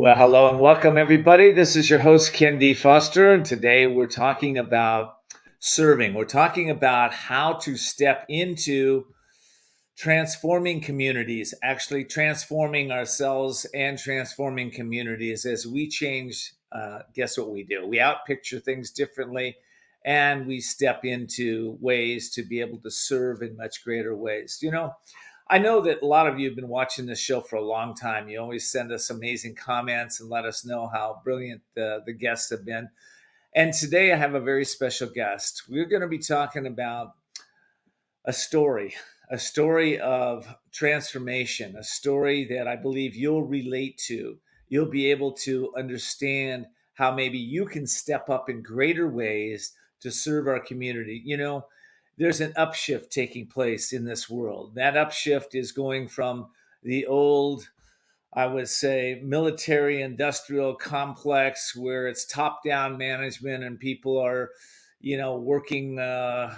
Well, hello and welcome, everybody. This is your host, Ken D. Foster, and today we're talking about serving. We're talking about how to step into transforming communities, actually transforming ourselves and transforming communities as we change. Guess what we do? We outpicture things differently and we step into ways to be able to serve in much greater ways. I know that a lot of you have been watching this show for a long time. You always send us amazing comments and let us know how brilliant the guests have been. And today I have a very special guest. We're going to be talking about a story of transformation, a story that I believe you'll relate to. You'll be able to understand how maybe you can step up in greater ways to serve our community. There's an upshift taking place in this world. That upshift is going from the old, I would say, military industrial complex where it's top down management and people are, working. There's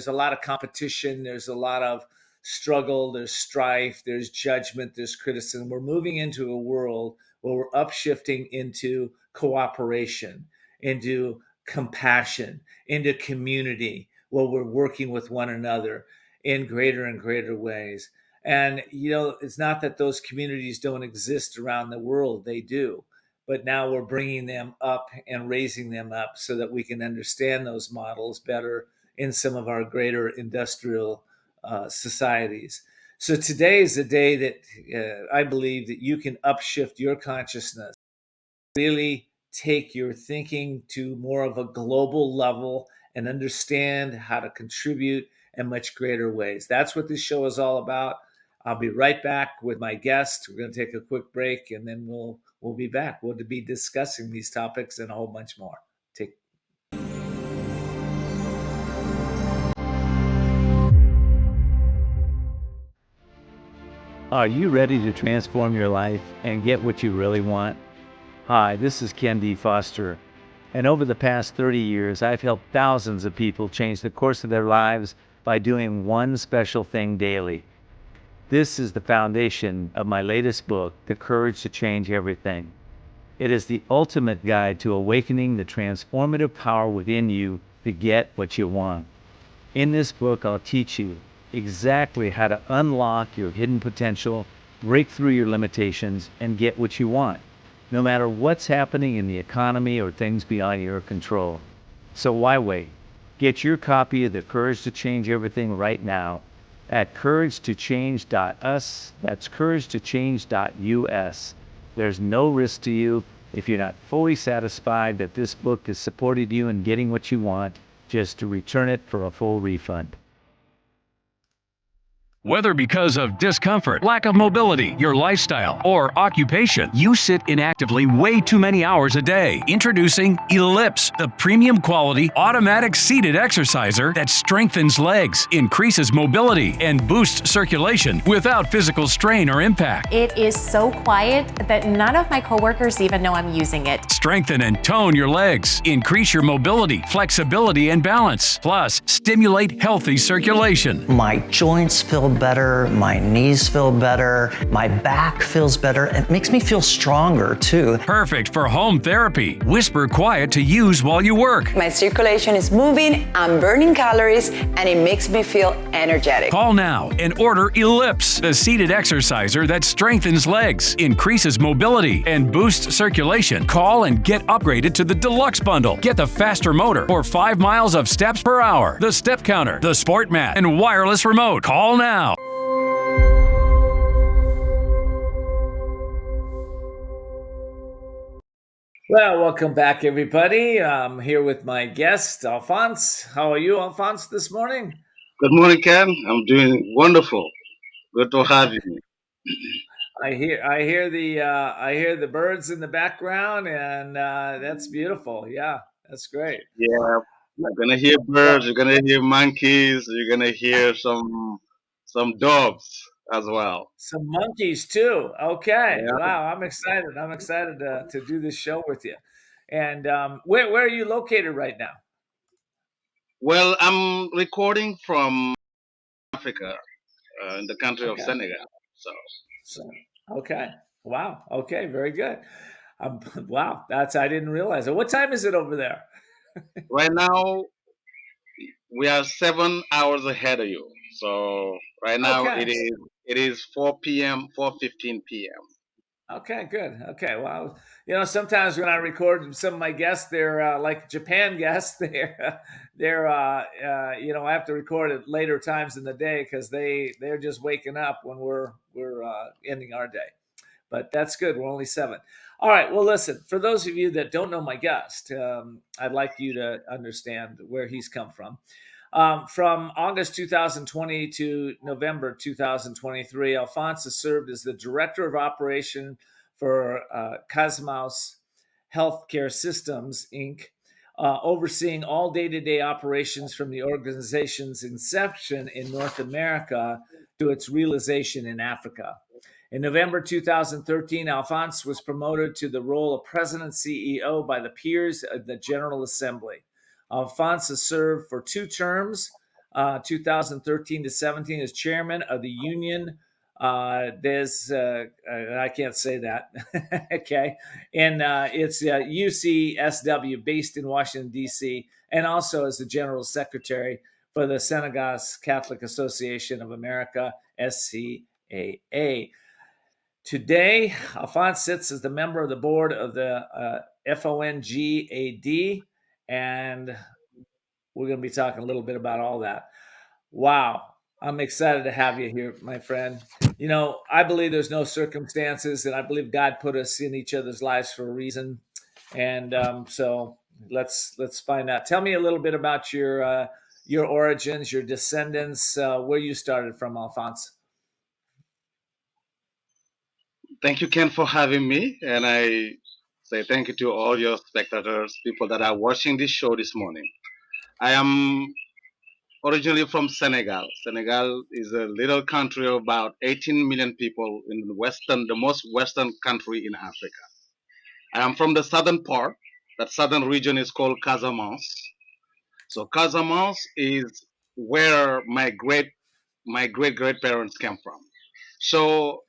a lot of competition. There's a lot of struggle. There's strife. There's judgment. There's criticism. We're moving into a world where we're upshifting into cooperation, into compassion, into community, where we're working with one another in greater and greater ways. And, it's not that those communities don't exist around the world. They do. But now we're bringing them up and raising them up so that we can understand those models better in some of our greater industrial societies. So today is the day that I believe that you can upshift your consciousness, really take your thinking to more of a global level and understand how to contribute in much greater ways. That's what this show is all about. I'll be right back with my guest. We're going to take a quick break and then we'll be back. We'll be discussing these topics and a whole bunch more. Are you ready to transform your life and get what you really want? Hi, this is Ken D. Foster, and over the past 30 years, I've helped thousands of people change the course of their lives by doing one special thing daily. This is the foundation of my latest book, The Courage to Change Everything. It is the ultimate guide to awakening the transformative power within you to get what you want. In this book, I'll teach you exactly how to unlock your hidden potential, break through your limitations, and get what you want, no matter what's happening in the economy or things beyond your control. So why wait? Get your copy of The Courage to Change Everything right now at couragetochange.us. That's couragetochange.us. There's no risk to you. If you're not fully satisfied that this book has supported you in getting what you want, just to return it for a full refund. Whether because of discomfort, lack of mobility, your lifestyle, or occupation, you sit inactively way too many hours a day. Introducing Ellipse, the premium quality automatic seated exerciser that strengthens legs, increases mobility, and boosts circulation without physical strain or impact. It is so quiet that none of my coworkers even know I'm using it. Strengthen and tone your legs, increase your mobility, flexibility, and balance. Plus, stimulate healthy circulation. My joints feel better, my knees feel better, my back feels better. It makes me feel stronger too. Perfect for home therapy. Whisper quiet to use while you work. My circulation is moving, I'm burning calories, and it makes me feel energetic. Call now and order Ellipse, the seated exerciser that strengthens legs, increases mobility, and boosts circulation. Call and get upgraded to the Deluxe Bundle. Get the faster motor or 5 miles of steps per hour, the step counter, the sport mat, and wireless remote. Call now. Well, welcome back, everybody. I'm here with my guest, Alphonse. How are you, Alphonse, this morning? Good morning, Ken. I'm doing wonderful. Good to have you. I hear the birds in the background, and that's beautiful. Yeah, that's great. Yeah, you're gonna hear birds. You're gonna hear monkeys. You're gonna hear some dogs as well. Some monkeys too. Okay. Yeah. Wow, I'm excited. I'm excited to do this show with you. And where are you located right now? Well, I'm recording from Africa, in the country of Okay. Senegal. So, okay. Wow. Okay. Very good. Wow. I didn't realize it. What time is it over there? Right now, we are 7 hours ahead of you. So right now Okay. it is 4 p.m., 4:15 p.m. Okay, good. Okay, well, sometimes when I record some of my guests, they're like Japan guests. I have to record at later times in the day because they're just waking up when we're ending our day. But that's good. We're only seven. All right. Well, listen. For those of you that don't know my guest, I'd like you to understand where he's come from. From August 2020 to November 2023, Alphonse has served as the Director of Operation for Casamance Healthcare Systems, Inc., overseeing all day-to-day operations from the organization's inception in North America to its realization in Africa. In November 2013, Alphonse was promoted to the role of President CEO by the peers of the General Assembly. Alphonse has served for 2 terms, 2013 to 17, as chairman of the Union. I can't say that. Okay. And it's UCSW based in Washington, D.C., and also as the general secretary for the Senegalese Catholic Association of America, SCAA. Today, Alphonse sits as the member of the board of the FONGAD, and we're going to be talking a little bit about all that. Wow. I'm excited to have you here, my friend. I believe there's no circumstances, and I believe God put us in each other's lives for a reason. And so let's find out. Tell me a little bit about your origins, your descendants, where you started from, Alphonse. Thank you, Ken, for having me, and I say thank you to all your spectators, people that are watching this show this morning. I am originally from Senegal. Senegal is a little country of about 18 million people in the most western country in Africa. I am from the southern part. That southern region is called Casamance. So Casamance is where my great parents came from. So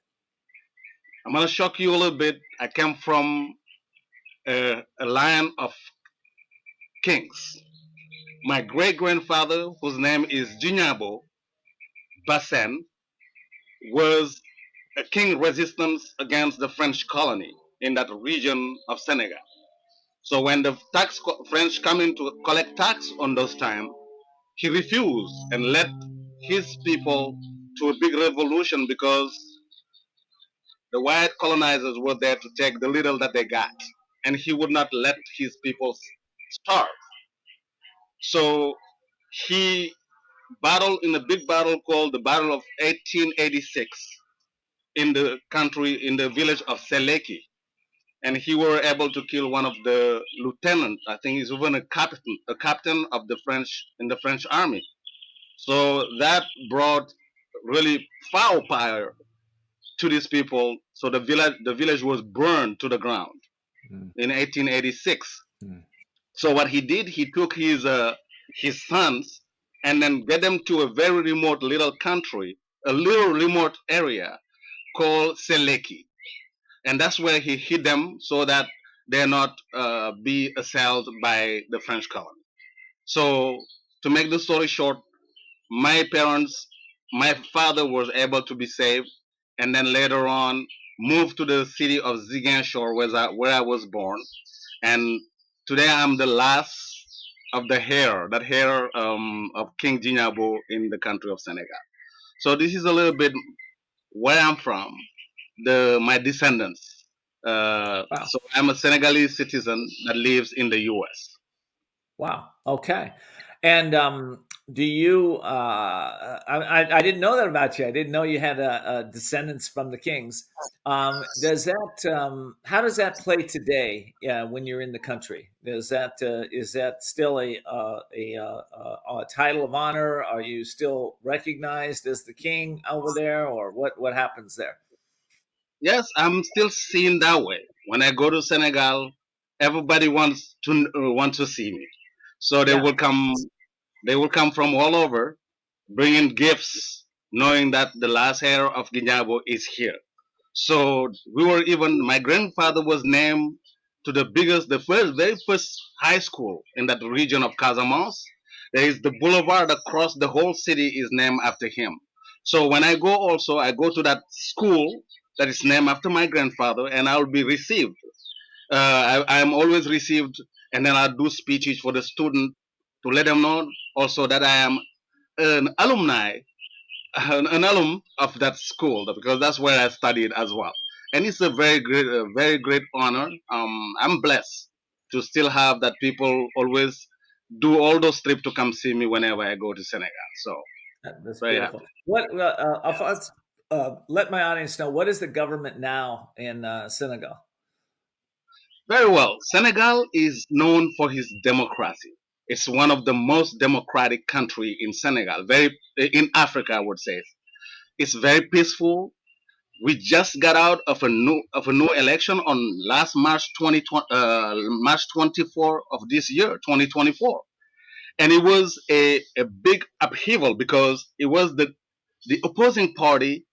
I'm gonna shock you a little bit. I came from a line of kings. My great grandfather, whose name is Djignabo Bassene, was a king resistance against the French colony in that region of Senegal. So when the French come in to collect tax on those time, he refused and led his people to a big revolution because the white colonizers were there to take the little that they got, and he would not let his people starve. So he battled in a big battle called the Battle of 1886 in the country, in the village of Seleki. And he were able to kill one of the lieutenants. I think he's even a captain of the French in the French army. So that brought really foul fire to these people. So the village was burned to the ground in 1886. So what he did, he took his sons and then get them to a very remote little country, a little remote area called Seleki, and that's where he hid them so that they're not be assailed by the French colony. So to make the story short, my parents, my father was able to be saved, and then later on moved to the city of Ziguinchor, where I was born, and today I'm the last of the heir of King Djignabo in the country of Senegal. So this is a little bit where I'm from, my descendants. Wow. So I'm a Senegalese citizen that lives in the U.S. Wow. Okay. And do you? I didn't know that about you. I didn't know you had descendants from the kings. Does that? How does that play today? When you're in the country, is that still a title of honor? Are you still recognized as the king over there, or what happens there? Yes, I'm still seen that way. When I go to Senegal, everybody wants to see me. So they Yeah. will come. They will come from all over, bringing gifts, knowing that the last heir of Guignabo is here. So we were even, my grandfather was named to very first high school in that region of Casamance. There is the boulevard across the whole city is named after him. So when I go also, I go to that school that is named after my grandfather, and I'll be received. I am always received, and then I do speeches for the student to let them know also that I am an alumni, an alum of that school, because that's where I studied as well. And it's a very great honor. I'm blessed to still have that people always do all those trips to come see me whenever I go to Senegal. So That's very beautiful. happy. What, Alphonse, let my audience know, what is the government now in Senegal? Very well. Senegal is known for its democracy. It's one of the most democratic country in Senegal, very in Africa, I would say. It's very peaceful. We just got out of a new election on last March 24 of this year, 2024, and it was a big upheaval because it was the opposing party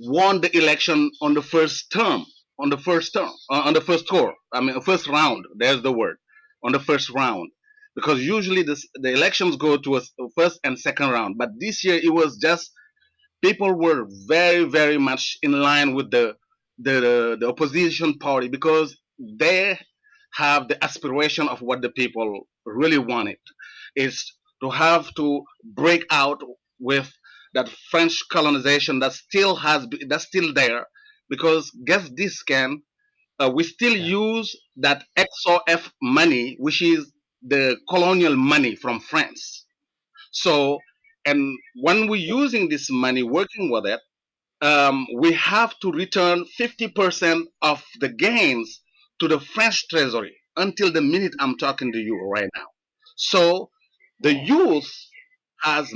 won the election on the first term, on the first tour. I mean, first round. There's the word, on the first round, because usually the elections go to a first and second round, but this year it was just people were very much in line with the opposition party because they have the aspiration of what the people really wanted is to have to break out with that French colonization that's still there, because guess this, can we still Yeah. use that XOF money, which is the colonial money from France. So, and when we're using this money, working with it, we have to return 50% of the gains to the French treasury until the minute I'm talking to you right now. So the youth has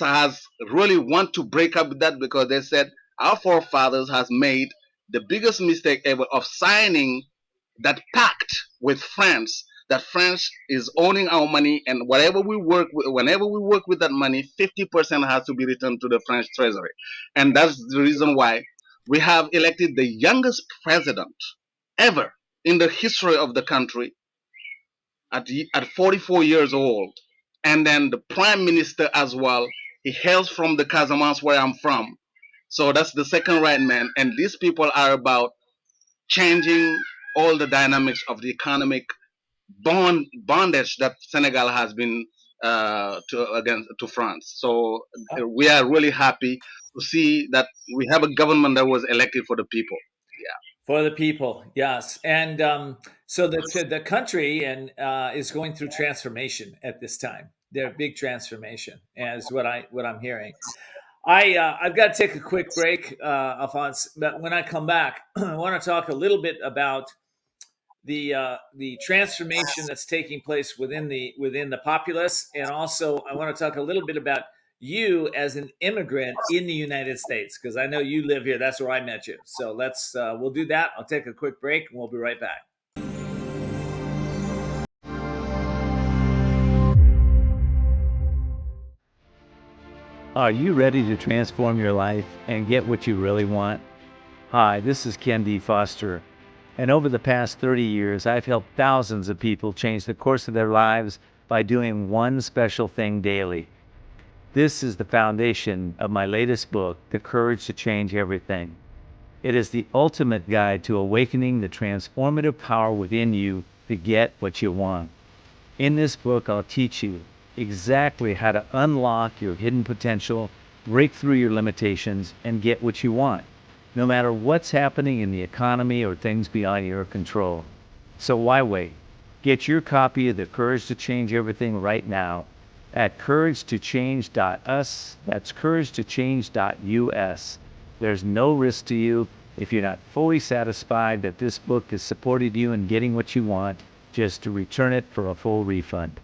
has really want to break up with that, because they said our forefathers has made the biggest mistake ever of signing that pact with France, that France is owning our money, and whenever we work with that money, 50% has to be returned to the French treasury. And that's the reason why we have elected the youngest president ever in the history of the country at 44 years old. And then the prime minister as well, he hails from the Casamance where I'm from. So that's the second right man. And these people are about changing all the dynamics of the economic bondage that Senegal has been to France. So we are really happy to see that we have a government that was elected for the people. For the people, yes, and so the country and is going through transformation at this time. They're big transformation, as what I'm hearing. I've got to take a quick break, Alphonse. But when I come back, I want to talk a little bit about the transformation that's taking place within the populace, and also I want to talk a little bit about you as an immigrant in the United States, because I know you live here. That's where I met you. So we'll do that. I'll take a quick break, and we'll be right back. Are you ready to transform your life and get what you really want? Hi, this is kendfoster, and over the past 30 years, I've helped thousands of people change the course of their lives by doing one special thing daily. This is the foundation of my latest book, The Courage to Change Everything. It is the ultimate guide to awakening the transformative power within you to get what you want. In this book, I'll teach you exactly how to unlock your hidden potential, break through your limitations, and get what you want, no matter what's happening in the economy or things beyond your control. So why wait? Get your copy of The Courage to Change Everything right now at couragetochange.us. That's couragetochange.us. There's no risk to you. If you're not fully satisfied that this book has supported you in getting what you want, just to return it for a full refund.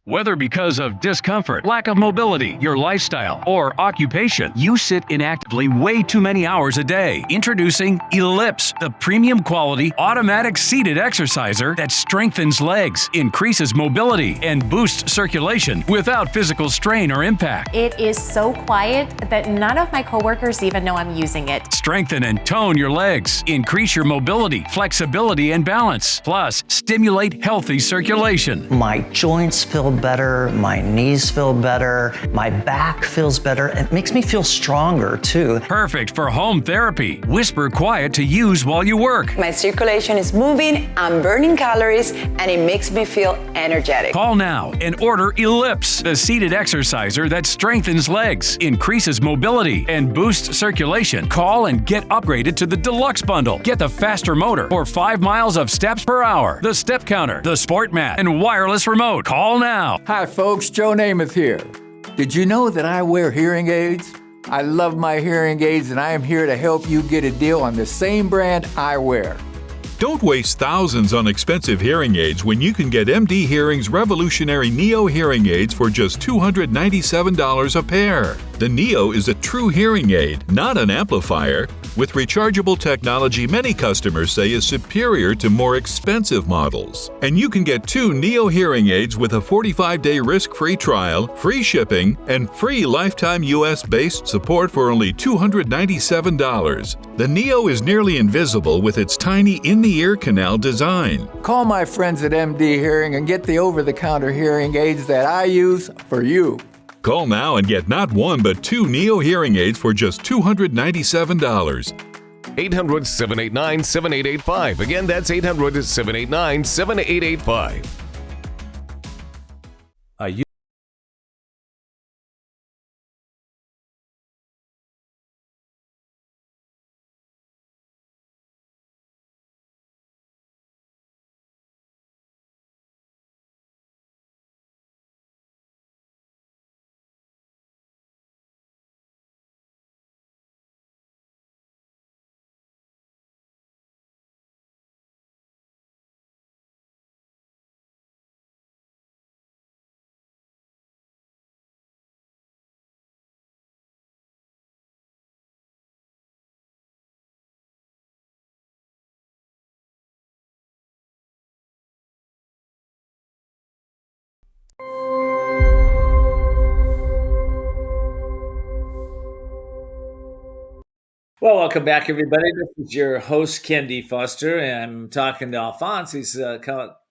Whether because of discomfort, lack of mobility, your lifestyle, or occupation, you sit inactively way too many hours a day. Introducing Ellipse, the premium quality automatic seated exerciser that strengthens legs, increases mobility, and boosts circulation without physical strain or impact. It is so quiet that none of my coworkers even know I'm using it. Strengthen and tone your legs, increase your mobility, flexibility, and balance. Plus, stimulate healthy circulation. My joints feel better, my knees feel better, my back feels better. It makes me feel stronger too. Perfect for home therapy. Whisper quiet to use while you work. My circulation is moving, I'm burning calories, and it makes me feel energetic. Call now and order Ellipse, the seated exerciser that strengthens legs, increases mobility, and boosts circulation. Call and get upgraded to the Deluxe Bundle. Get the faster motor or 5 miles of steps per hour, the step counter, the sport mat, and wireless remote. Call now. Hi folks, Joe Namath here. Did you know that I wear hearing aids? I love my hearing aids and I am here to help you get a deal on the same brand I wear. Don't waste thousands on expensive hearing aids when you can get MD Hearing's revolutionary Neo hearing aids for just $297 a pair. The Neo is a true hearing aid, not an amplifier, with rechargeable technology many customers say is superior to more expensive models. And you can get 2 Neo hearing aids with a 45-day risk-free trial, free shipping, and free lifetime US-based support for only $297. The Neo is nearly invisible with its tiny in-the-ear canal design. Call my friends at MD Hearing and get the over-the-counter hearing aids that I use for you. Call now and get not 1 but 2 Neo hearing aids for just $297. 800-789-7885. Again, that's 800-789-7885. Are you Well, welcome back, everybody. This is your host, Kendi Foster, and I'm talking to Alphonse. He's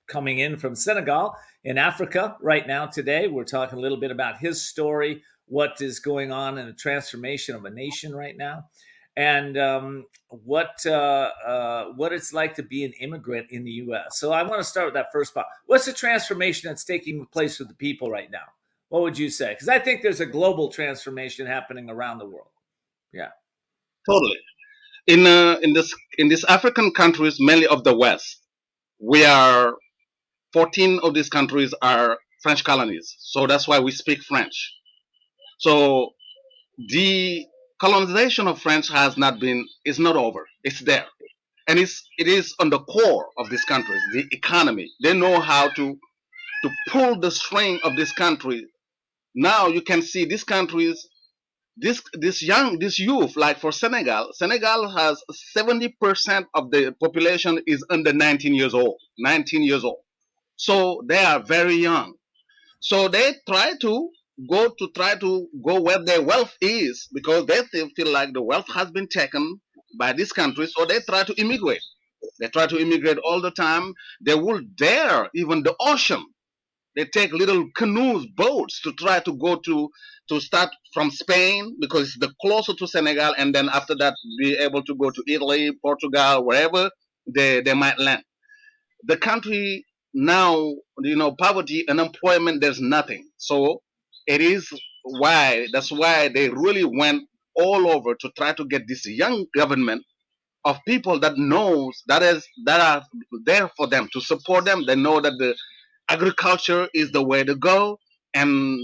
coming in from Senegal in Africa right now today. We're talking a little bit about his story, what is going on in the transformation of a nation right now, and what it's like to be an immigrant in the U.S. So I want to start with that first part. What's the transformation that's taking place with the people right now? What would you say? Because I think there's a global transformation happening around the world. Yeah. Totally. In these African countries, mainly of the West, 14 of these countries are French colonies. So that's why we speak French. So the colonization of French is not over. It's there. And it is on the core of these countries, the economy. They know how to pull the string of this country. Now you can see these countries, this youth, like for Senegal has 70% of the population is under 19 years old. So they are very young. So they try to go where their wealth is, because they feel like the wealth has been taken by this country. So they try to immigrate. They try to immigrate all the time. They will dare even the ocean. They take little canoes, boats to try to go to start from Spain, because it's the closer to Senegal, and then after that be able to go to Italy, Portugal, wherever they might land. The country now, poverty, unemployment, there's nothing. So that's why they really went all over to try to get this young government of people that are there for them, to support them. They know that the agriculture is the way to go, and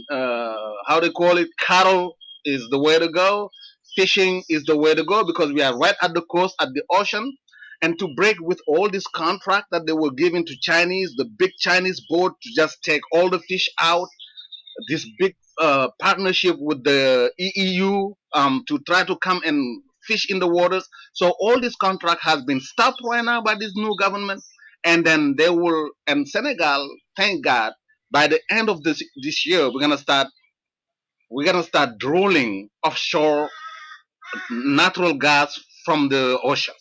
how they call it, cattle is the way to go, fishing is the way to go, because we are right at the coast, at the ocean, and to break with all this contract that they were giving to Chinese, the big Chinese boat to just take all the fish out, this big partnership with the EU to try to come and fish in the waters. So all this contract has been stopped right now by this new government, and then they will. And Senegal, thank God, by the end of this year, we're gonna start drilling offshore natural gas from the ocean.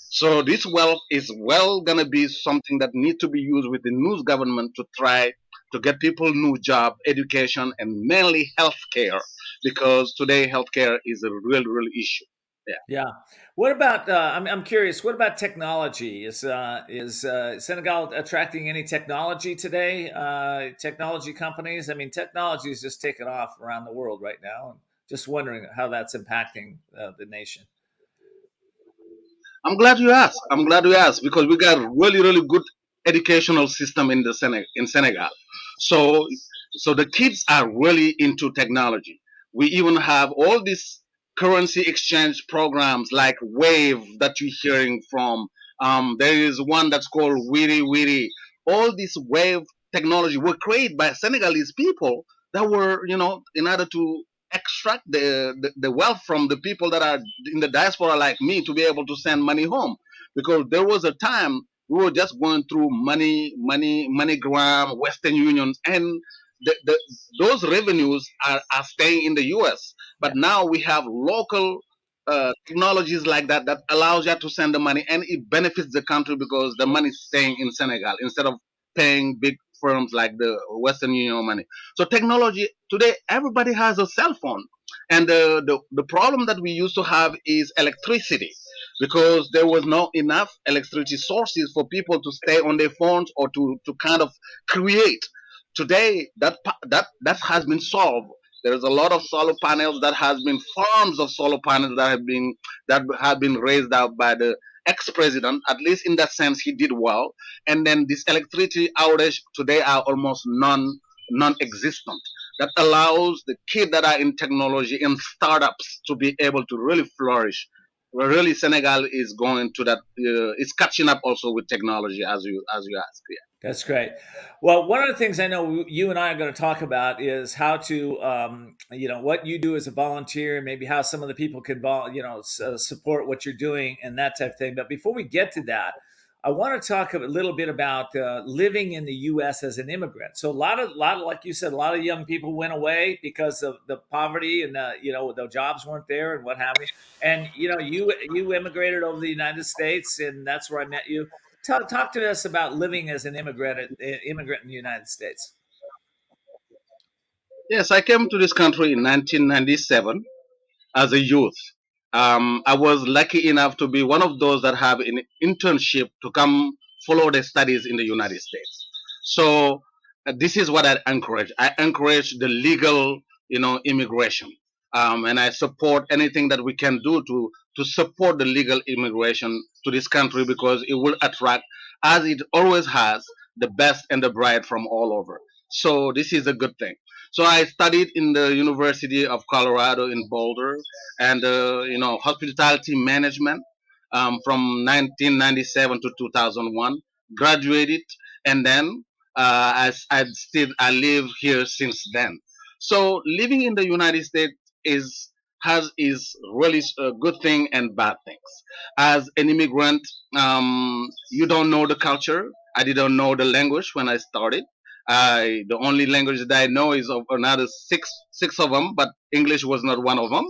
So this wealth is well gonna be something that needs to be used with the new government to try to get people new job, education, and mainly healthcare, because today healthcare is a real issue. Yeah. Yeah. What about? I'm curious. What about technology? Is Senegal attracting any technology today? Technology companies. I mean, technology is just taking off around the world right now. And just wondering how that's impacting the nation. I'm glad you asked. I'm glad you asked because we got really good educational system in in Senegal. So the kids are really into technology. We even have all these currency exchange programs like Wave that you're hearing from. There is one that's called Wiri Wiri. All this Wave technology were created by Senegalese people that were, in order to extract the wealth from the people that are in the diaspora like me to be able to send money home, because there was a time we were just going through MoneyGram, Western Unions, and the, those revenues are staying in the US. But now we have local technologies like that allows you to send the money, and it benefits the country because the money is staying in Senegal instead of paying big firms like the Western Union money. So technology today, everybody has a cell phone, and the problem that we used to have is electricity, because there was not enough electricity sources for people to stay on their phones or to kind of create. Today, that has been solved. There is a lot of solar panels that has been farms of solar panels that have been raised out by the ex-president. At least in that sense, he did well. And then this electricity outage today are almost non-existent. That allows the kids that are in technology and startups to be able to really flourish. Well, really, Senegal is going to that. It's catching up also with technology, as you asked. Yeah. That's great. Well, one of the things I know you and I are going to talk about is how to, what you do as a volunteer, maybe how some of the people can, support what you're doing and that type of thing. But before we get to that, I want to talk a little bit about living in the U.S. as an immigrant. So a lot of, like you said, a lot of young people went away because of the poverty and the jobs weren't there and what have you. And you immigrated over the United States, and that's where I met you. Talk to us about living as an immigrant in the United States. Yes, I came to this country in 1997 as a youth. I was lucky enough to be one of those that have an internship to come follow their studies in the United States. So this is what I encourage. I encourage the legal, immigration, and I support anything that we can do to support the legal immigration to this country, because it will attract, as it always has, the best and the bright from all over. So this is a good thing. So I studied in the University of Colorado in Boulder, and hospitality management from 1997 to 2001. Graduated, and then I live here since then. So living in the United States is really a good thing and bad things. As an immigrant, you don't know the culture. I didn't know the language when I started. The only language that I know is of another six of them, but English was not one of them.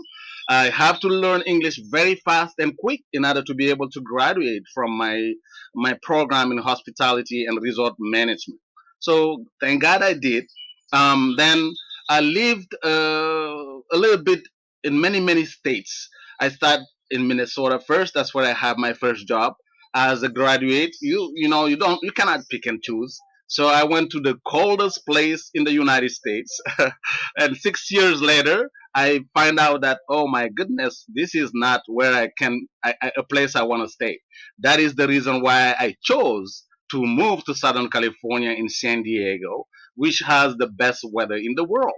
I have to learn English very fast and quick in order to be able to graduate from my program in hospitality and resort management. So thank God I did. Then I lived a little bit in many states. I started in Minnesota first. That's where I have my first job as a graduate. You cannot pick and choose. So I went to the coldest place in the United States, and 6 years later, I find out that, oh my goodness, this is not where a place I want to stay. That is the reason why I chose to move to Southern California in San Diego, which has the best weather in the world.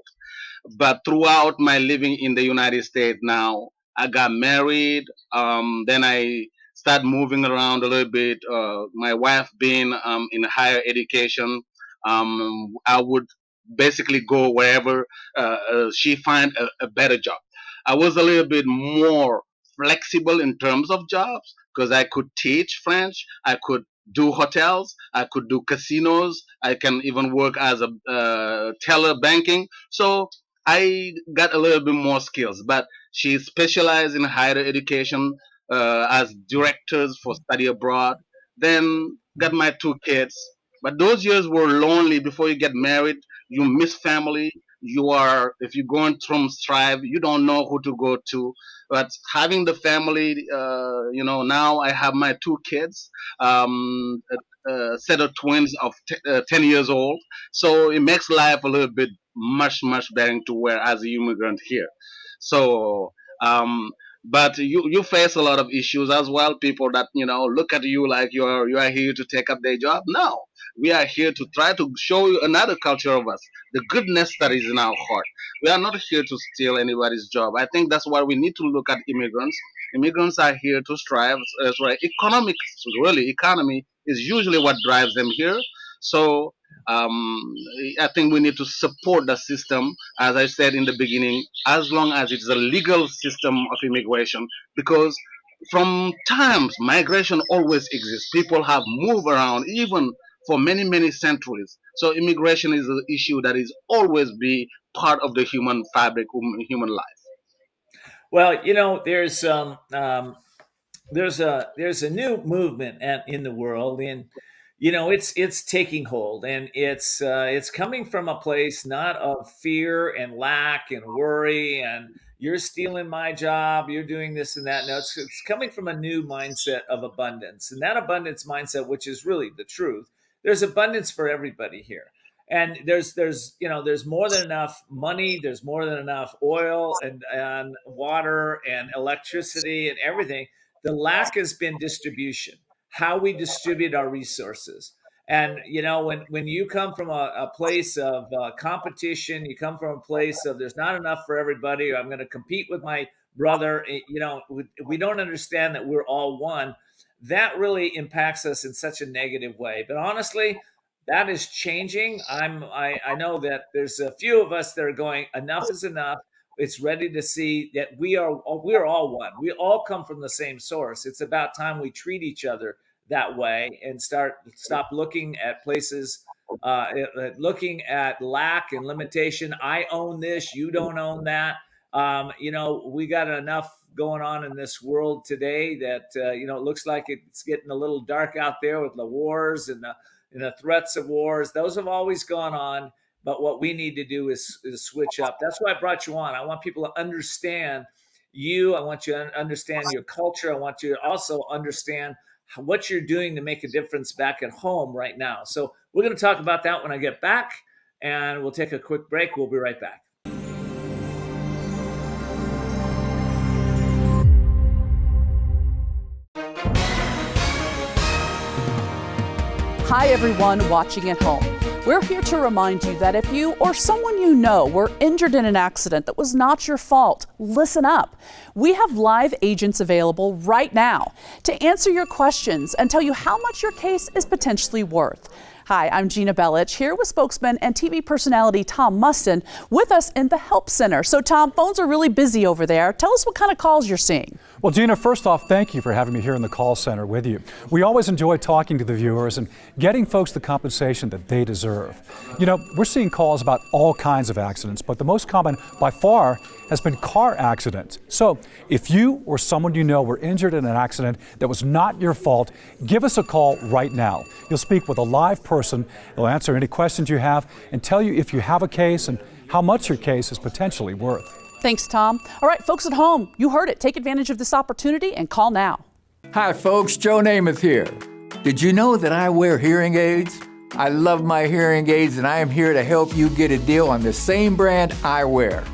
But throughout my living in the United States now, I got married. Then I start moving around a little bit. My wife being in higher education, I would basically go wherever she find a better job. I was a little bit more flexible in terms of jobs because I could teach French, I could do hotels, I could do casinos, I can even work as a teller banking. So I got a little bit more skills. But she specialized in higher education as directors for study abroad. Then got my two kids. But those years were lonely before you get married. You miss family. You are, if you're going from strive, you don't know who to go to. But having the family, now I have my two kids, a set of twins of 10 years old. So it makes life a little bit much, much better to where as an immigrant here. So, but you face a lot of issues as well. People that look at you like you are here to take up their job. No, we are here to try to show you another culture of us, the goodness that is in our heart. We are not here to steal anybody's job. I think that's why we need to look at immigrants. Immigrants are here to strive. That's right. Economy is usually what drives them here. So I think we need to support the system, as I said in the beginning, as long as it's a legal system of immigration, because from times migration always exists. People have moved around even for many, many centuries. So immigration is an issue that is always be part of the human fabric, human life. Well, there's a new movement in the world, and it's taking hold, and it's coming from a place not of fear and lack and worry and you're stealing my job, you're doing this and that. No, it's coming from a new mindset of abundance, and that abundance mindset, which is really the truth. There's abundance for everybody here. And there's more than enough money, there's more than enough oil and water and electricity and everything. The lack has been distribution, how we distribute our resources. And when you come from a place of competition, you come from a place of there's not enough for everybody, or I'm going to compete with my brother, we don't understand that we're all one. That really impacts us in such a negative way. But honestly, that is changing. I know that there's a few of us that are going, enough is enough. It's ready to see that we are all one. We all come from the same source. It's about time we treat each other that way and stop looking at places, looking at lack and limitation. I own this, you don't own that. We got enough going on in this world today that it looks like it's getting a little dark out there with the wars and the threats of wars. Those have always gone on. But what we need to do is switch up. That's why I brought you on. I want people to understand you. I want you to understand your culture. I want you to also understand what you're doing to make a difference back at home right now. So we're going to talk about that when I get back, and we'll take a quick break. We'll be right back. Hi, everyone watching at home. We're here to remind you that if you or someone you know were injured in an accident that was not your fault, listen up. We have live agents available right now to answer your questions and tell you how much your case is potentially worth. Hi, I'm Gina Bellich, here with spokesman and TV personality Tom Mustin with us in the Help Center. So Tom, phones are really busy over there. Tell us what kind of calls you're seeing. Well, Gina, first off, thank you for having me here in the call center with you. We always enjoy talking to the viewers and getting folks the compensation that they deserve. We're seeing calls about all kinds of accidents, but the most common by far has been car accidents. So if you or someone you know were injured in an accident that was not your fault, give us a call right now. You'll speak with a live person. They'll answer any questions you have and tell you if you have a case and how much your case is potentially worth. Thanks, Tom. All right, folks at home, you heard it. Take advantage of this opportunity and call now. Hi, folks. Joe Namath here. Did you know that I wear hearing aids? I love my hearing aids, and I am here to help you get a deal on the same brand I wear.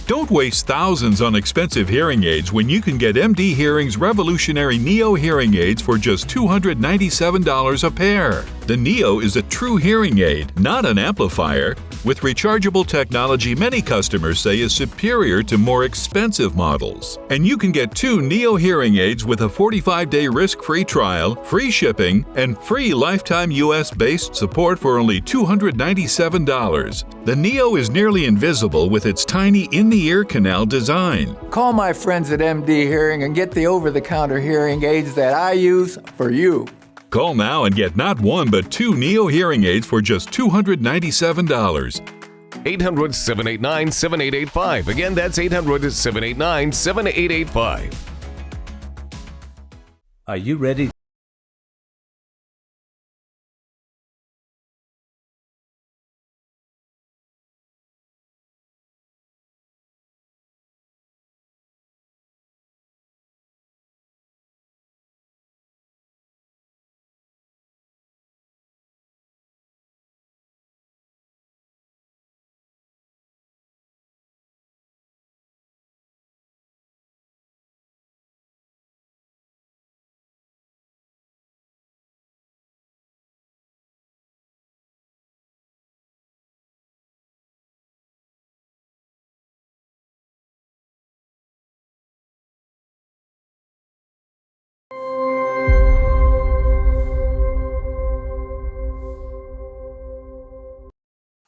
Don't waste thousands on expensive hearing aids when you can get MD Hearing's revolutionary Neo hearing aids for just $297 a pair. The Neo is a true hearing aid, not an amplifier. with rechargeable technology many customers say is superior to more expensive models. And you can get 2 Neo hearing aids with a 45-day risk-free trial, free shipping, and free lifetime US-based support for only $297. The Neo is nearly invisible with its tiny in-the-ear canal design. Call my friends at MD Hearing and get the over-the-counter hearing aids that I use for you. Call now and get not 1 but 2 Neo hearing aids for just $297. 800-789-7885. Again, that's 800-789-7885. Are you ready?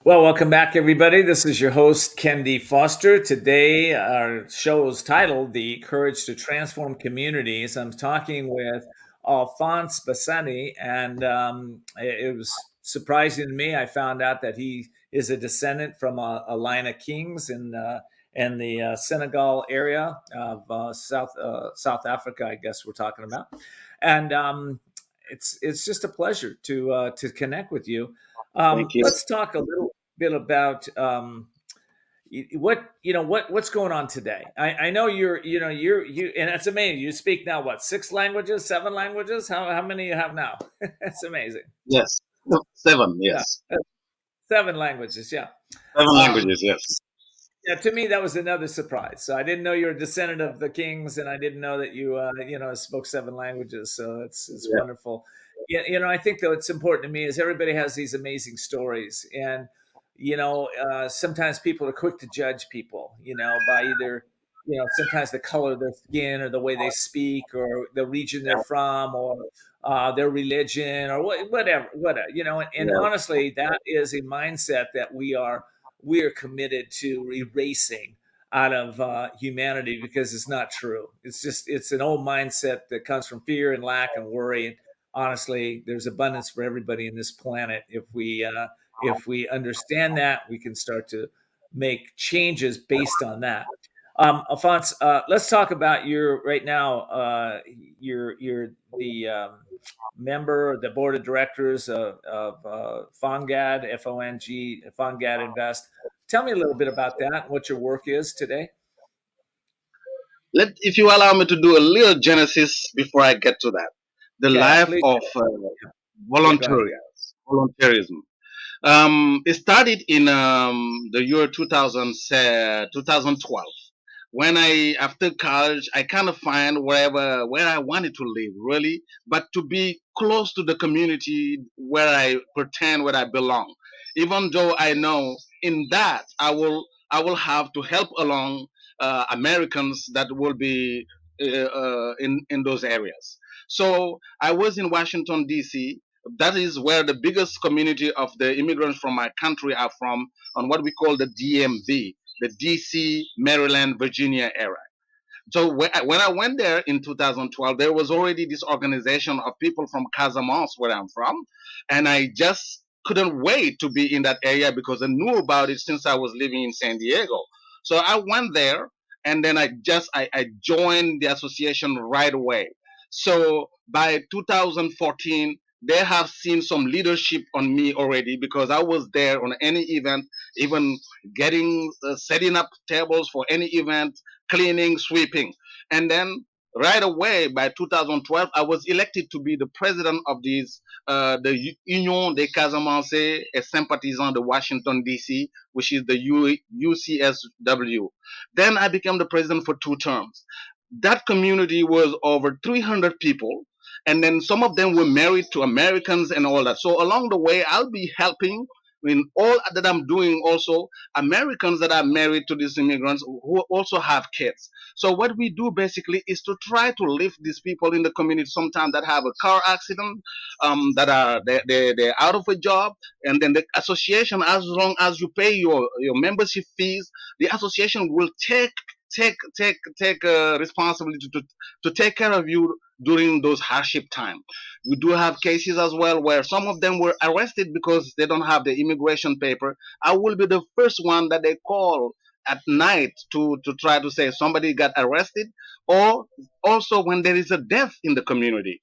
Well, welcome back, everybody. This is your host, Ken D. Foster. Today, our show is titled The Courage to Transform Communities. I'm talking with Alphonse Bassene, and it was surprising to me. I found out that he is a descendant from a line of kings in the Senegal area of South Africa, I guess we're talking about. And it's just a pleasure to connect with you. Thank you. Let's talk a little bit about what's going on today. I know you and it's amazing. You speak now what, 6 languages, 7 languages? How many you have now? It's amazing. Yes, 7. Yes, Yeah. 7 languages. Yeah, 7 languages. Yes. Yeah, to me that was another surprise. So I didn't know you were a descendant of the kings, and I didn't know that you spoke 7 languages. So it's wonderful. Yeah, I think that what's important to me is everybody has these amazing stories, and sometimes people are quick to judge people, by either sometimes the color of their skin or the way they speak or the region they're from or their religion or whatever. And honestly, that is a mindset that we are committed to erasing out of humanity, because it's not true. It's an old mindset that comes from fear and lack and worry. And honestly, there's abundance for everybody in this planet. If we understand that, we can start to make changes based on that. Alphonse, let's talk about you're the member of the board of directors of FONGAD, FONGAD Invest. Tell me a little bit about that, what your work is today. If you allow me to do a little genesis before I get to that, the life of volunteerism. It started in the year 2012. When after college, I kind of find where I wanted to live, really, but to be close to the community where I belong. Even though I know in that I will have to help along Americans that will be in those areas. So I was in Washington, D.C. That is where the biggest community of the immigrants from my country are from, on what we call the DMV, the DC, Maryland, Virginia area. So when I went there in 2012, there was already this organization of people from Casamance, where I'm from, and I just couldn't wait to be in that area because I knew about it since I was living in San Diego. So I went there, and then I joined the association right away. So by 2014, they have seen some leadership on me already, because I was there on any event, even setting up tables for any event, cleaning, sweeping. And then right away by 2012, I was elected to be the president of the Union des Casamançais et Sympathisants de Washington, D.C., which is the UCSW. Then I became the president for 2 terms. That community was over 300 people. And then some of them were married to Americans and all that. So along the way, I'll be helping in all that I'm doing, also Americans that are married to these immigrants who also have kids. So what we do basically is to try to lift these people in the community, sometimes that have a car accident, that are they're out of a job, and then the association, as long as you pay your membership fees, the association will take responsibility to take care of you during those hardship time. We do have cases as well where some of them were arrested because they don't have the immigration paper. I will be the first one that they call at night to try to say somebody got arrested, or also when there is a death in the community,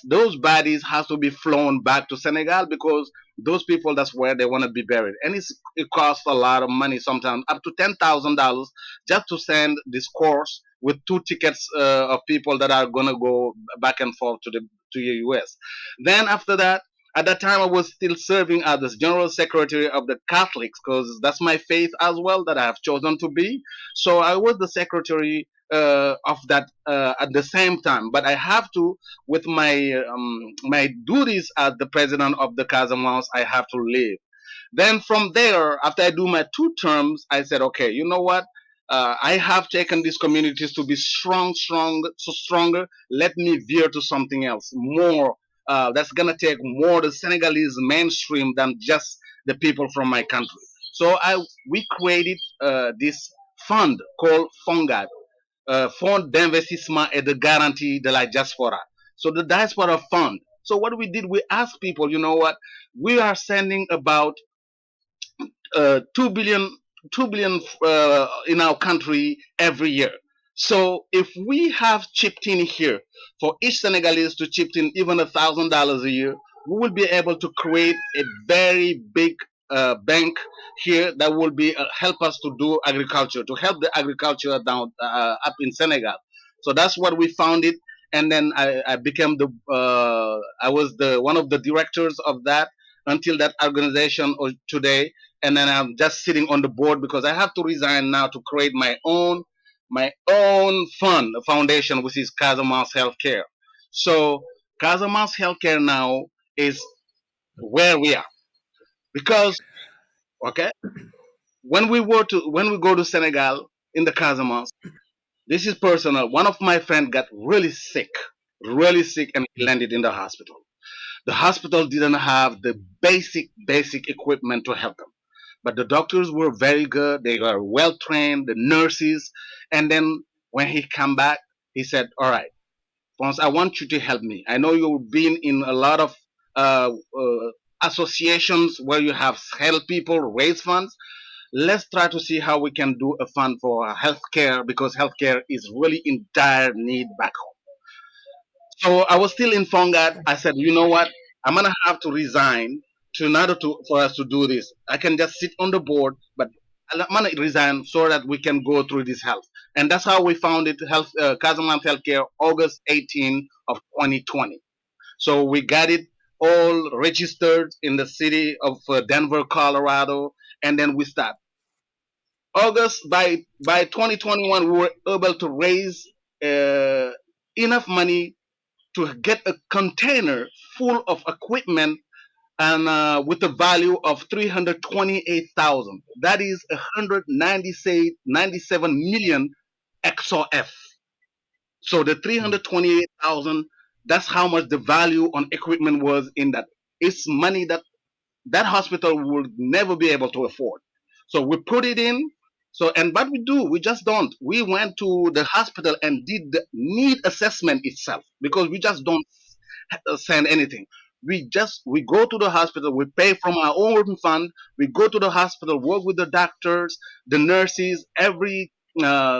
those bodies have to be flown back to Senegal because those people, that's where they want to be buried, and it costs a lot of money, sometimes up to $10,000 just to send this course with two tickets of people that are gonna go back and forth to the US. Then after that, at that time I was still serving as the general secretary of the Catholics, because that's my faith as well that I have chosen to be. So I was the secretary of that at the same time. But I have to, with my duties as the president of the Casamance, I have to leave. Then from there, after I do my 2 terms, I said, okay, you know what? I have taken these communities to be stronger. Let me veer to something else more. That's gonna take more the Senegalese mainstream than just the people from my country. So we created this fund called FONGAD, Fonds d'investissement et de garantie de la diaspora. So the diaspora fund. So what we did, we asked people, you know what? We are sending about 2 billion in our country every year. So if we have chipped in here, for each Senegalese to chip in even $1,000 a year, we will be able to create a very big bank here that will be help us to do agriculture, to help the agriculture down up in Senegal. So that's what we founded, and then I became I was the one of the directors of that until that organization today. And then I'm just sitting on the board because I have to resign now to create my own fund, a foundation, which is Casamance Healthcare. So Casamance Healthcare now is where we are, because okay, when we go to Senegal in the Casamance, this is personal. One of my friends got really sick, and he landed in the hospital. The hospital didn't have the basic equipment to help them. But the doctors were very good. They were well trained, the nurses. And then when he came back, he said, all right, Alphonse, I want you to help me. I know you've been in a lot of associations where you have helped people raise funds. Let's try to see how we can do a fund for healthcare, because healthcare is really in dire need back home. So I was still in FONGAD. I said, you know what? I'm gonna have to resign for us to do this. I can just sit on the board, but I'm gonna resign so that we can go through this health. And that's how we founded Casamance Healthcare, August 18 of 2020. So we got it all registered in the city of Denver, Colorado, and then we start. August by 2021, we were able to raise enough money to get a container full of equipment, and with a value of 328,000. That is 197 million XOF. So the 328,000, that's how much the value on equipment was in that. It's money that hospital would never be able to afford. So we put it in. So, and what we just don't. We went to the hospital and did the need assessment itself, because we just don't send anything. We go to the hospital, we pay from our own fund, we go to the hospital, work with the doctors, the nurses, every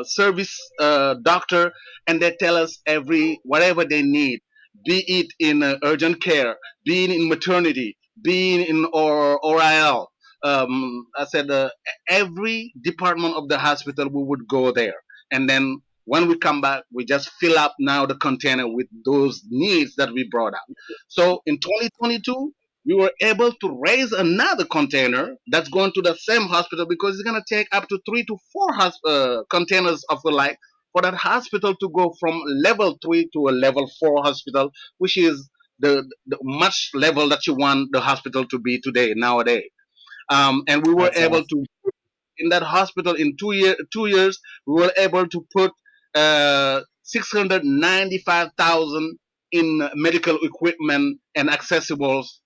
service doctor, and they tell us whatever they need, be it in urgent care, be it in maternity, be it in ORL. I said every department of the hospital we would go there, and then when we come back, we just fill up now the container with those needs that we brought up. So in 2022, we were able to raise another container that's going to the same hospital, because it's going to take up to 3 to 4 containers of the like for that hospital to go from level 3 to a level 4 hospital, which is the much level that you want the hospital to be today, nowadays. And we were That's able awesome. to, in that hospital in 2 years, we were able to put 695,000 in medical equipment and accessibles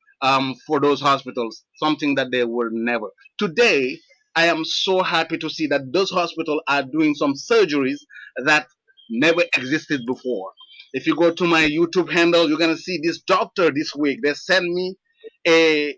for those hospitals, something that they were never. Today, I am so happy to see that those hospitals are doing some surgeries that never existed before. If you go to my YouTube handle, you're gonna see this doctor this week. They sent me a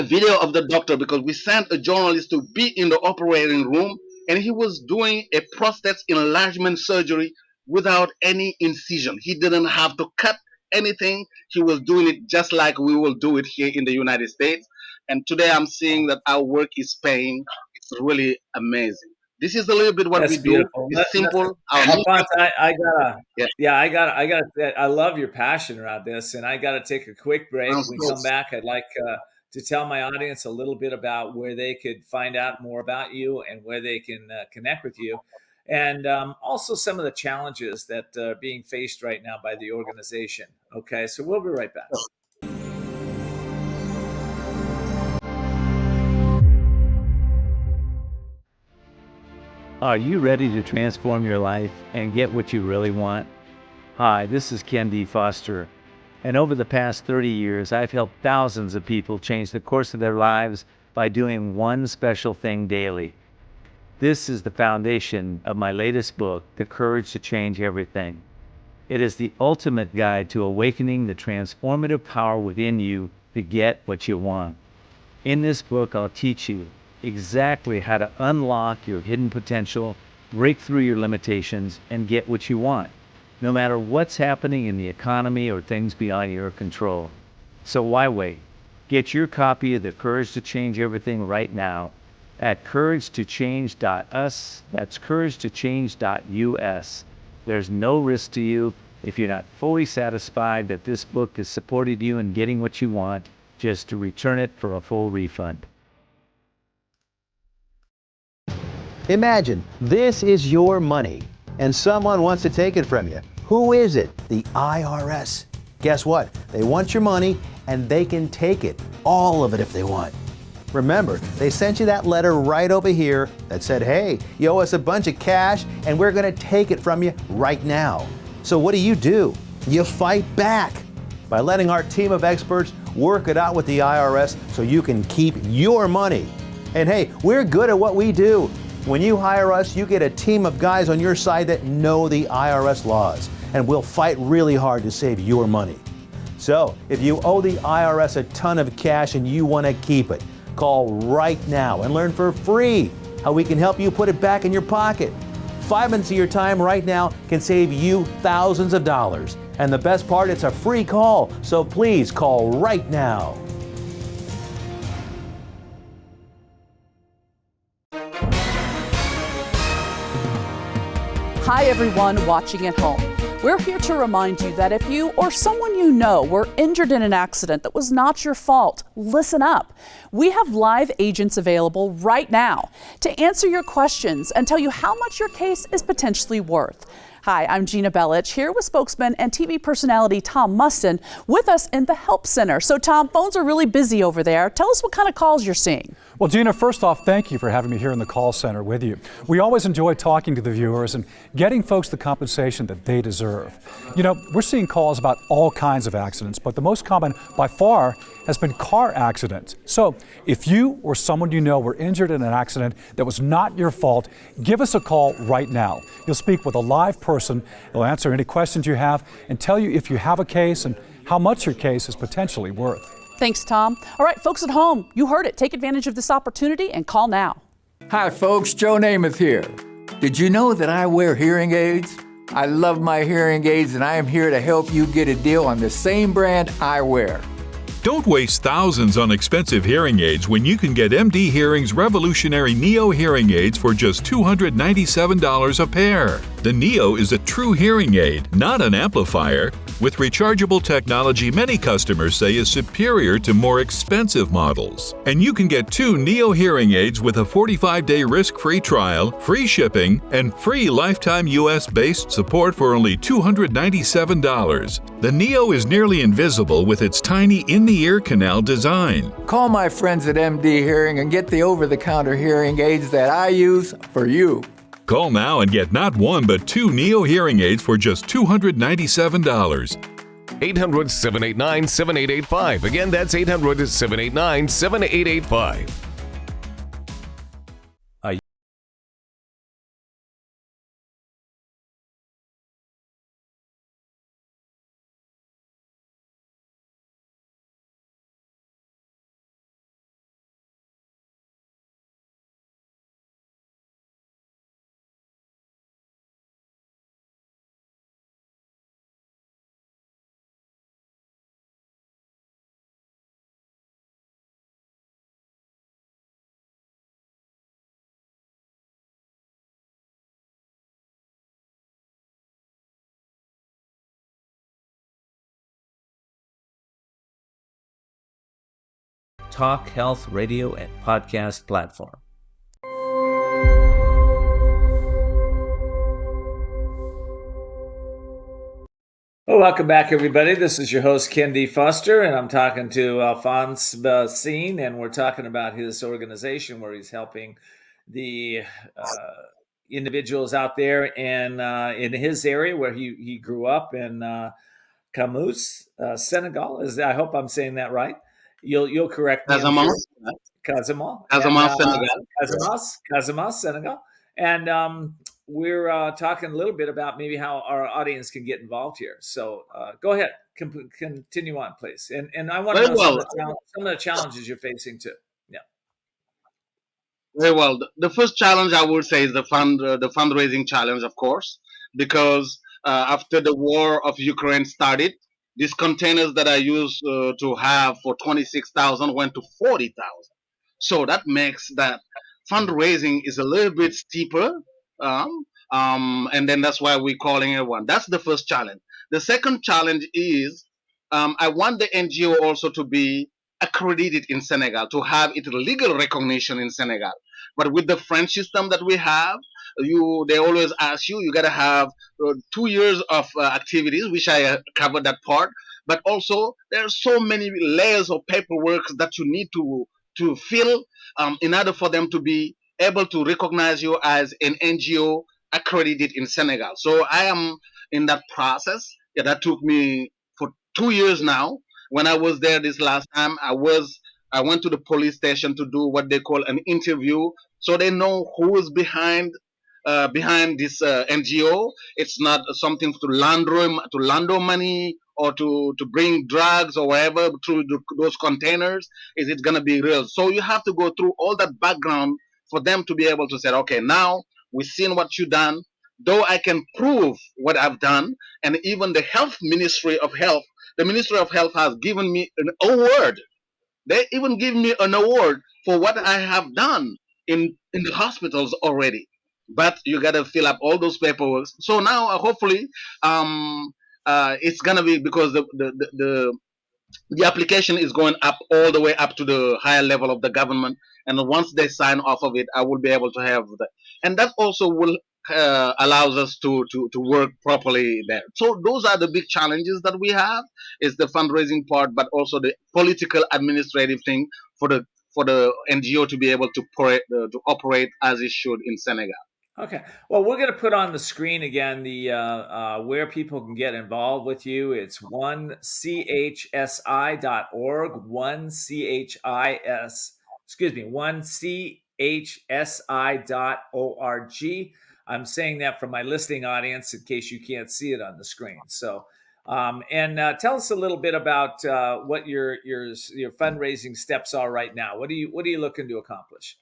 video of the doctor because we sent a journalist to be in the operating room, and he was doing a prostate enlargement surgery without any incision. He didn't have to cut anything. He was doing it just like we will do it here in the United States. And today I'm seeing that our work is paying. It's really amazing. This is a little bit what That's we do. beautiful. It's simple. Alphonse, I Yeah. I love your passion around this, and I gotta take a quick break. When we come back, I'd like to tell my audience a little bit about where they could find out more about you and where they can connect with you, and also some of the challenges that are being faced right now by the organization. Okay, so we'll be right back. Are you ready to transform your life and get what you really want? Hi, this is kendfoster, and over the past 30 years, I've helped thousands of people change the course of their lives by doing one special thing daily. This is the foundation of my latest book, The Courage to Change Everything. It is the ultimate guide to awakening the transformative power within you to get what you want. In this book, I'll teach you exactly how to unlock your hidden potential, break through your limitations, and get what you want, no matter what's happening in the economy or things beyond your control. So why wait? Get your copy of The Courage to Change Everything right now at couragetochange.us. That's couragetochange.us. There's no risk to you. If you're not fully satisfied that this book has supported you in getting what you want, just to return it for a full refund. Imagine this is your money and someone wants to take it from you. Who is it? The IRS. Guess what? They want your money and they can take it, all of it if they want. Remember, they sent you that letter right over here that said, hey, you owe us a bunch of cash and we're going to take it from you right now. So what do? You fight back by letting our team of experts work it out with the IRS so you can keep your money. And hey, we're good at what we do. When you hire us, you get a team of guys on your side that know the IRS laws, and we'll fight really hard to save your money. So, if you owe the IRS a ton of cash and you want to keep it, call right now and learn for free how we can help you put it back in your pocket. 5 minutes of your time right now can save you thousands of dollars. And the best part, it's a free call, so please call right now. Hi everyone watching at home. We're here to remind you that if you or someone you know were injured in an accident that was not your fault, listen up. We have live agents available right now to answer your questions and tell you how much your case is potentially worth. Hi, I'm Gina Bellich, here with spokesman and TV personality Tom Mustin with us in the Help Center. So Tom, phones are really busy over there. Tell us what kind of calls you're seeing. Well, Gina, first off, thank you for having me here in the call center with you. We always enjoy talking to the viewers and getting folks the compensation that they deserve. You know, we're seeing calls about all kinds of accidents, but the most common by far has been car accidents. So if you or someone you know were injured in an accident that was not your fault, give us a call right now. You'll speak with a live person. They'll answer any questions you have and tell you if you have a case and how much your case is potentially worth. Thanks, Tom. All right, folks at home, you heard it. Take advantage of this opportunity and call now. Hi, folks. Joe Namath here. Did you know that I wear hearing aids? I love my hearing aids, and I am here to help you get a deal on the same brand I wear. Don't waste thousands on expensive hearing aids when you can get MD Hearing's revolutionary Neo hearing aids for just $297 a pair. The Neo is a true hearing aid, not an amplifier. with rechargeable technology many customers say is superior to more expensive models. And you can get 2 Neo hearing aids with a 45-day risk-free trial, free shipping, and free lifetime US-based support for only $297. The Neo is nearly invisible with its tiny in-the-ear canal design. Call my friends at MD Hearing and get the over-the-counter hearing aids that I use for you. Call now and get not 1 but 2 Neo hearing aids for just $297. 800-789-7885. Again, that's 800-789-7885. Talk Health Radio and Podcast platform. Well, welcome back, everybody. This is your host, Ken D. Foster, and I'm talking to Alphonse Bassene, and we're talking about his organization where he's helping the individuals out there and in his area where he grew up in Casamance, Senegal. I hope I'm saying that right. You'll correct me. Casamance. Casamance, Senegal. And we're talking a little bit about maybe how our audience can get involved here. So go ahead, continue on, please. And I want to know some of the challenges you're facing too. Yeah. Very well. The first challenge I would say is the fundraising challenge, of course, because after the war of Ukraine started, these containers that I used to have for 26,000 went to 40,000. So that makes that fundraising is a little bit steeper. And then that's why we're calling it one. That's the first challenge. The second challenge is I want the NGO also to be accredited in Senegal, to have its legal recognition in Senegal. But with the French system that we have, they always ask you got to have 2 years of activities, which I covered that part. But also, there are so many layers of paperwork that you need to fill in order for them to be able to recognize you as an NGO accredited in Senegal. So I am in that process. Yeah, that took me for 2 years now. When I was there this last time, I went to the police station to do what they call an interview, so they know who is behind this NGO. It's not something to launder money or to bring drugs or whatever through those containers. Is it going to be real? So you have to go through all that background for them to be able to say, okay, now we've seen what you've done. Though I can prove what I've done, and even the Ministry of Health has given me an award. They even give me an award for what I have done in the hospitals already. But you got to fill up all those paperwork. So now, hopefully, it's gonna be, because the application is going up all the way up to the higher level of the government, and once they sign off of it, I will be able to have that, and that also will allows us to work properly there. So those are the big challenges that we have: is the fundraising part, but also the political administrative thing for the NGO to be able to operate as it should in Senegal. Okay. Well, we're going to put on the screen again the where people can get involved with you. It's 1chsi.org, 1chsi.org. I'm saying that for my listening audience in case you can't see it on the screen. So, tell us a little bit about what your fundraising steps are right now. What are you looking to accomplish?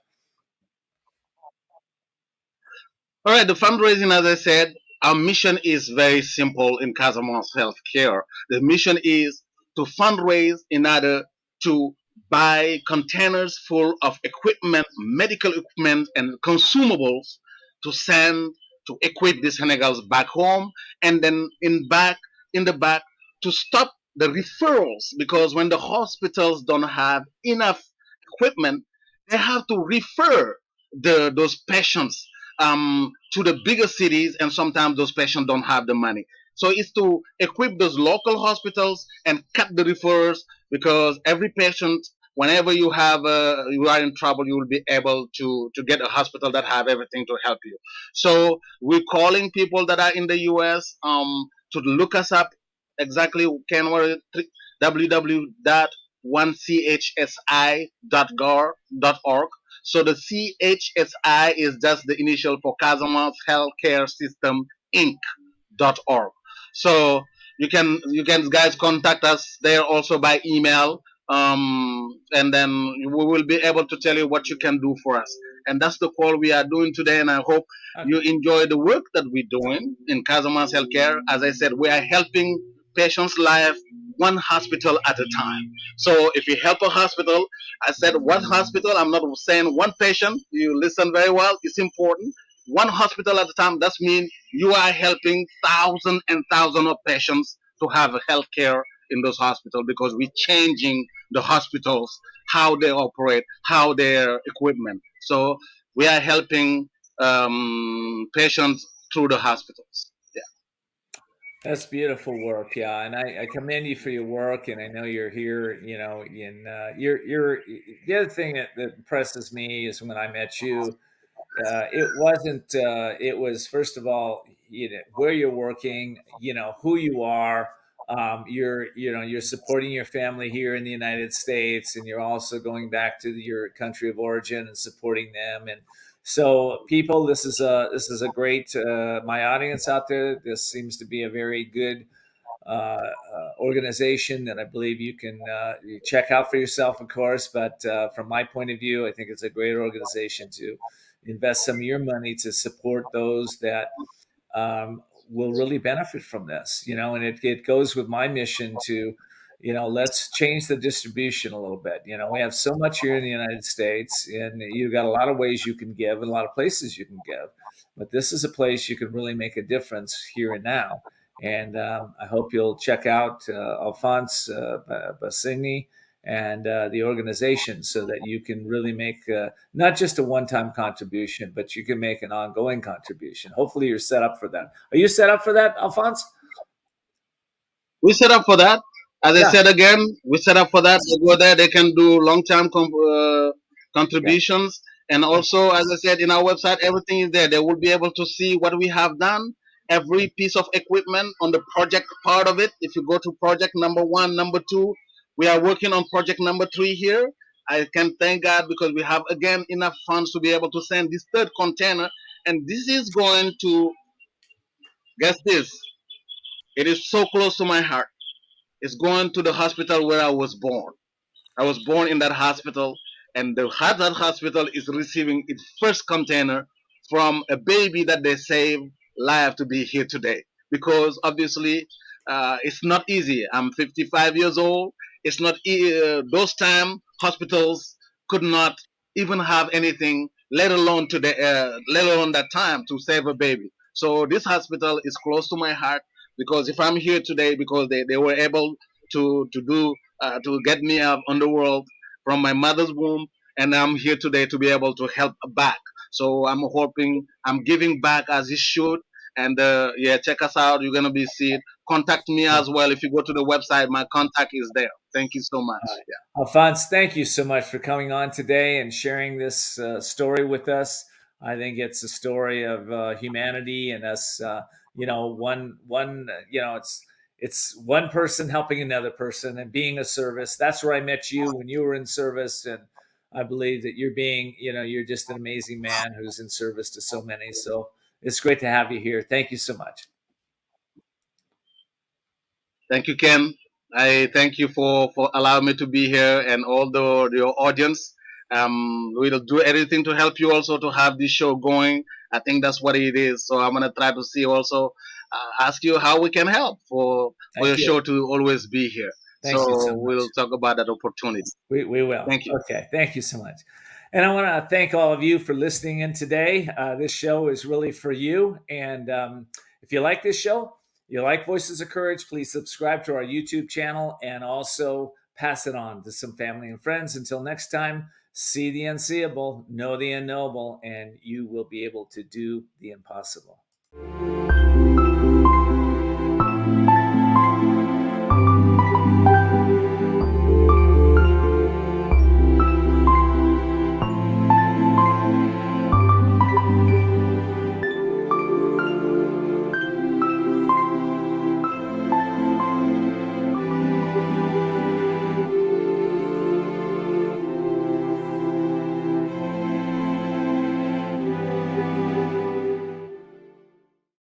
All right, the fundraising, as I said, our mission is very simple in Casamance Healthcare. The mission is to fundraise in order to buy containers full of equipment, medical equipment, and consumables to send to equip the Senegals back home, and then in the back to stop the referrals, because when the hospitals don't have enough equipment, they have to refer those patients to the bigger cities, and sometimes those patients don't have the money. So it's to equip those local hospitals and cut the referrals, because every patient, whenever you are in trouble, you will be able to get a hospital that have everything to help you. So we're calling people that are in the U.S. To look us up. Exactly, can www.1chsi.gov.org. So the CHSI is just the initial for Casamance Healthcare System Inc.org. So you can guys contact us there also by email, and then we will be able to tell you what you can do for us. And that's the call we are doing today. And I hope you enjoy the work that we're doing in Casamance Healthcare. As I said, we are helping patients' life one hospital at a time. So if you help a hospital, I said one hospital, I'm not saying one patient. You listen very well. It's important. One hospital at a time. That means you are helping thousands and thousands of patients to have health care in those hospitals, because we're changing the hospitals, how they operate, how their equipment. So we are helping patients through the hospitals. Yeah. That's beautiful work, yeah, and I commend you for your work, and I know you're here. You know, in you're the other thing that impresses me is when I met you, it wasn't. It was first of all, you know, where you're working, you know, who you are. You're supporting your family here in the United States, and you're also going back to your country of origin and supporting them. And so, people, this is a great my audience out there. This seems to be a very good organization that I believe you can check out for yourself, of course. But from my point of view, I think it's a great organization to invest some of your money to support those that will really benefit from this, you know, and it goes with my mission to, you know, let's change the distribution a little bit. You know, we have so much here in the United States, and you've got a lot of ways you can give and a lot of places you can give, but this is a place you can really make a difference here and now. And I hope you'll check out Alphonse Bassene and the organization, so that you can really make not just a one-time contribution, but you can make an ongoing contribution. Hopefully you're set up for that. Are you set up for that, Alphonse? We set up for that. As I Yeah. said again, we set up for that. They go there, they can do long-term contributions. And also, as I said, in our website, everything is there. They will be able to see what we have done, every piece of equipment on the project part of it. If you go to project number 1, number 2, we are working on project number 3 here. I can thank God, because we have, again, enough funds to be able to send this third container. And this is going to, guess this, it is so close to my heart. It's going to the hospital where I was born. I was born in that hospital, and that hospital is receiving its first container from a baby that they saved life to be here today. Because obviously, it's not easy. I'm 55 years old. It's not those time hospitals could not even have anything, let alone today, let alone that time to save a baby. So this hospital is close to my heart, because if I'm here today, because they were able to get me up on the world from my mother's womb, and I'm here today to be able to help back. So I'm hoping I'm giving back as it should. And yeah, check us out. You're gonna be seen. Contact me as well. If you go to the website, my contact is there. Thank you so much. Yeah. Alphonse, thank you so much for coming on today and sharing this story with us. I think it's a story of humanity and us. You know, one. You know, it's one person helping another person and being a service. That's where I met you, when you were in service, and I believe that you're being. You know, you're just an amazing man who's in service to so many. So it's great to have you here. Thank you so much. Thank you, Ken. I thank you for allowing me to be here, and all your audience. We'll do everything to help you also to have this show going. I think that's what it is. So I'm gonna try to see also, ask you how we can help for your Thank you. show to always be here. Thank you so much. We'll talk about that opportunity. We will. Thank you. Okay. Thank you so much. And I want to thank all of you for listening in today. This show is really for you. And if you like this show, You like Voices of Courage, please subscribe to our YouTube channel and also pass it on to some family and friends. Until next time, see the unseeable, know the unknowable, and you will be able to do the impossible.